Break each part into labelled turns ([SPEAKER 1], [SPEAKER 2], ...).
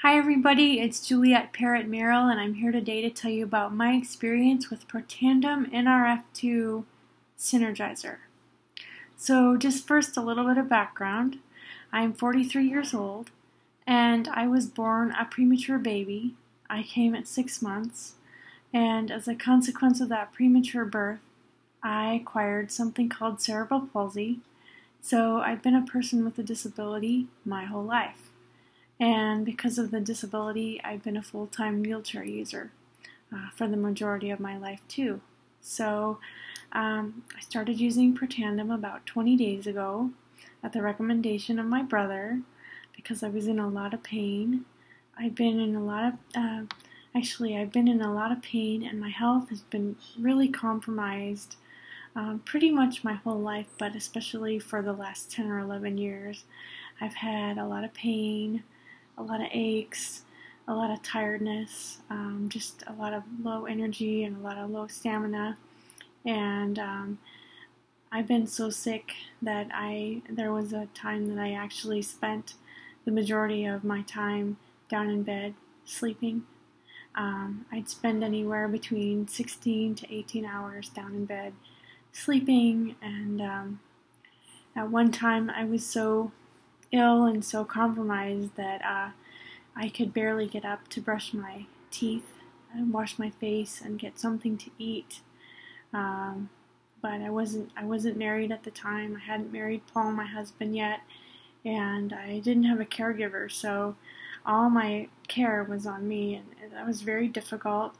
[SPEAKER 1] Hi everybody, it's Juliet Parrott-Merrell and I'm here today to tell you about my experience with Protandim Nrf2 Synergizer. So just first a little bit of background. I'm 43 years old and I was born a premature baby. I came at 6 months, and as a consequence of that premature birth I acquired something called cerebral palsy. So I've been a person with a disability my whole life. And because of the disability, I've been a full-time wheelchair user for the majority of my life too. So I started using Protandim about 20 days ago at the recommendation of my brother because I was in a lot of pain. I've been in a lot of pain, and my health has been really compromised pretty much my whole life, but especially for the last 10 or 11 years. I've had a lot of pain, a lot of aches, a lot of tiredness, just a lot of low energy and a lot of low stamina. And I've been so sick that there was a time that I actually spent the majority of my time down in bed sleeping. I'd spend anywhere between 16 to 18 hours down in bed sleeping, and at one time I was so ill and so compromised that I could barely get up to brush my teeth and wash my face and get something to eat. But I wasn't married at the time. I hadn't married Paul, my husband, yet, and I didn't have a caregiver, so all my care was on me, and that was very difficult.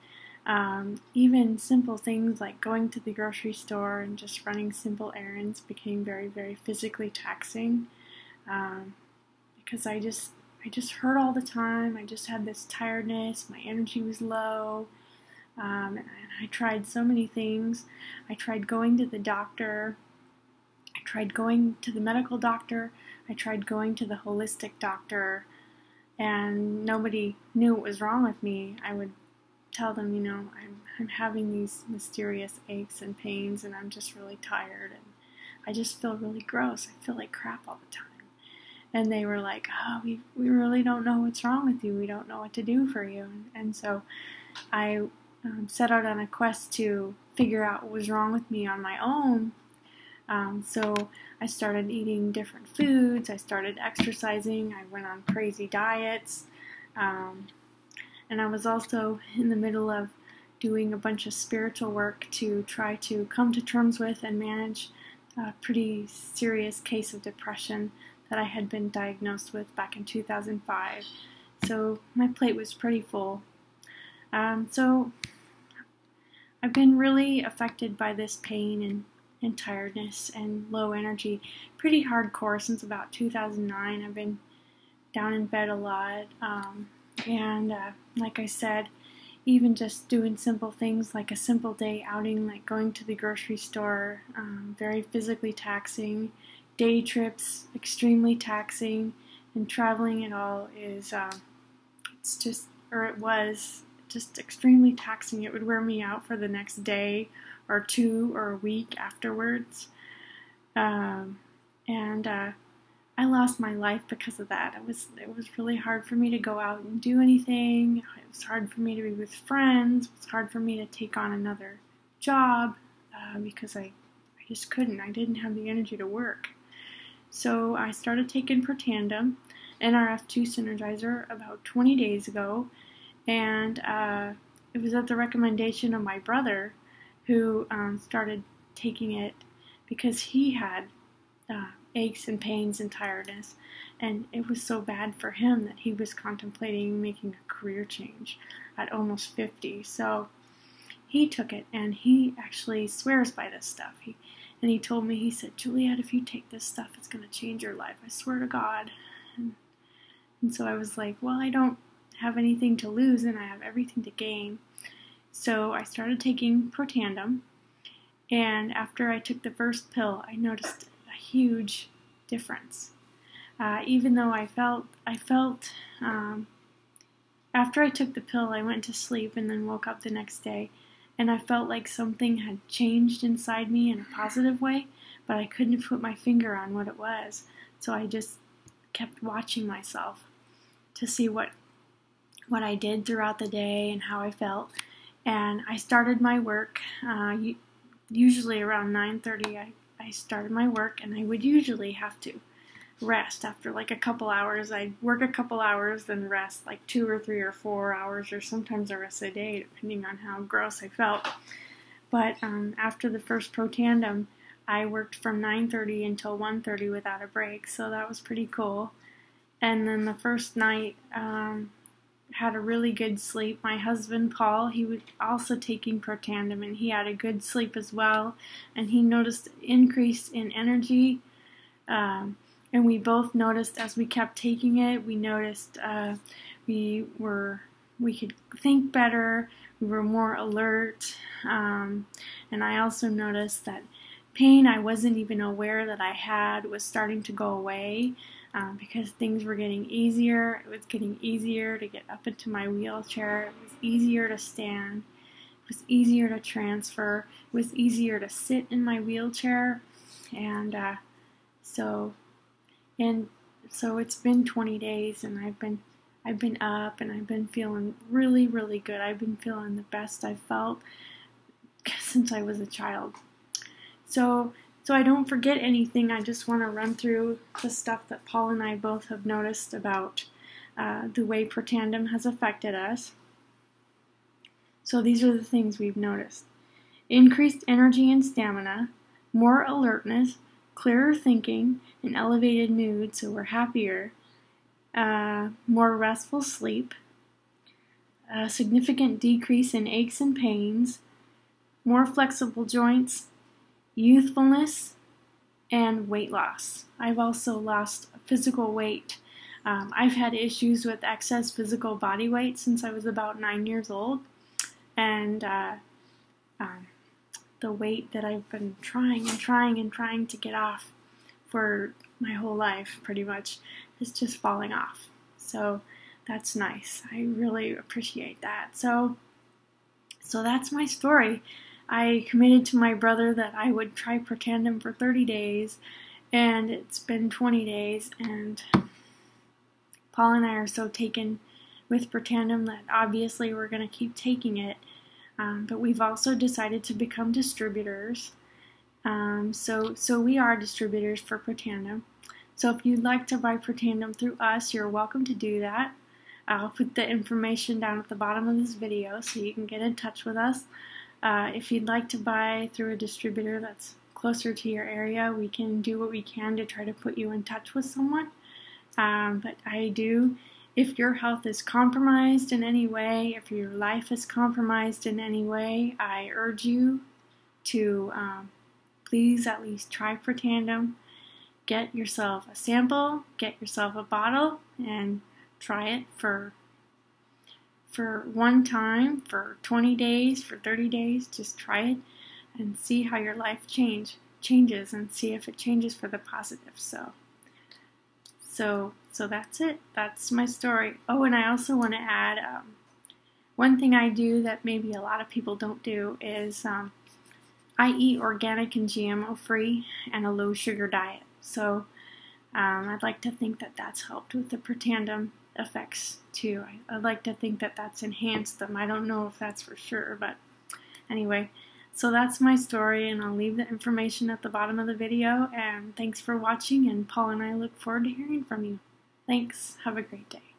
[SPEAKER 1] Even simple things like going to the grocery store and just running simple errands became very, very physically taxing. Because I just hurt all the time. I just had this tiredness. My energy was low. And I tried so many things. I tried going to the doctor. I tried going to the medical doctor. I tried going to the holistic doctor, and nobody knew what was wrong with me. I would tell them, I'm having these mysterious aches and pains, and I'm just really tired, and I just feel really gross. I feel like crap all the time. And they were like, oh, we really don't know what's wrong with you. We don't know what to do for you. And so I set out on a quest to figure out what was wrong with me on my own. So I started eating different foods. I started exercising. I went on crazy diets. And I was also in the middle of doing a bunch of spiritual work to try to come to terms with and manage a pretty serious case of depression that I had been diagnosed with back in 2005. So my plate was pretty full. So I've been really affected by this pain and tiredness and low energy pretty hardcore since about 2009. I've been down in bed a lot. Like I said, even just doing simple things like a simple day outing, like going to the grocery store, very physically taxing. Day trips, extremely taxing, and traveling at all is, it was just extremely taxing. It would wear me out for the next day or two or a week afterwards. I lost my life because of that. It was really hard for me to go out and do anything. It was hard for me to be with friends. It was hard for me to take on another job because I just couldn't. I didn't have the energy to work. So I started taking Protandim Nrf2 Synergizer about 20 days ago, and it was at the recommendation of my brother, who started taking it because he had aches and pains and tiredness, and it was so bad for him that he was contemplating making a career change at almost 50. So he took it, and he actually swears by this stuff. And he told me, he said, Juliet, if you take this stuff, it's going to change your life. I swear to God. And so I was like, well, I don't have anything to lose, and I have everything to gain. So I started taking Protandim, and after I took the first pill, I noticed a huge difference. Even though I felt, after I took the pill, I went to sleep and then woke up the next day, and I felt like something had changed inside me in a positive way, but I couldn't put my finger on what it was. So I just kept watching myself to see what what I did throughout the day and how I felt. And I started my work, usually around 9:30 I started my work, and I would usually have to rest after like a couple hours. I'd work a couple hours, then rest like 2 or 3 or 4 hours, or sometimes the rest of the day, depending on how gross I felt. But after the first Protandim, I worked from 9:30 until 1:30 without a break, so that was pretty cool. And then the first night, had a really good sleep. My husband, Paul, he was also taking Protandim, and he had a good sleep as well, and he noticed increase in energy, and we both noticed as we kept taking it, we noticed we could think better, we were more alert, and I also noticed that pain I wasn't even aware that I had was starting to go away. Because things were getting easier. It was getting easier to get up into my wheelchair. It was easier to stand. It was easier to transfer. It was easier to sit in my wheelchair. And so it's been 20 days, and I've been up, and I've been feeling really, really good. I've been feeling the best I've felt since I was a child. So I don't forget anything. I just want to run through the stuff that Paul and I both have noticed about the way Protandim has affected us. So these are the things we've noticed. Increased energy and stamina, more alertness, clearer thinking, and elevated mood, so we're happier, more restful sleep, a significant decrease in aches and pains, more flexible joints, youthfulness, and weight loss. I've also lost physical weight. I've had issues with excess physical body weight since I was about 9 years old, and the weight that I've been trying to get off for my whole life pretty much is just falling off. So that's nice. I really appreciate that. So that's my story. I committed to my brother that I would try Protandim for 30 days, and it's been 20 days, and Paul and I are so taken with Protandim that obviously we're going to keep taking it, but we've also decided to become distributors, so we are distributors for Protandim. So if you'd like to buy Protandim through us, you're welcome to do that. I'll put the information down at the bottom of this video so you can get in touch with us. If you'd like to buy through a distributor that's closer to your area, we can do what we can to try to put you in touch with someone. But if your health is compromised in any way, if your life is compromised in any way, I urge you to please at least try Protandim. Get yourself a sample, get yourself a bottle, and try it for one time, for 20 days, for 30 days. Just try it and see how your life changes, and see if it changes for the positive. So that's it. That's my story. Oh, and I also want to add one thing I do that maybe a lot of people don't do is I eat organic and GMO free and a low sugar diet. So I'd like to think that that's helped with the Protandim effects too. I'd like to think that that's enhanced them. I don't know if that's for sure, but anyway, so that's my story, and I'll leave the information at the bottom of the video, and thanks for watching, and Paul and I look forward to hearing from you. Thanks. Have a great day.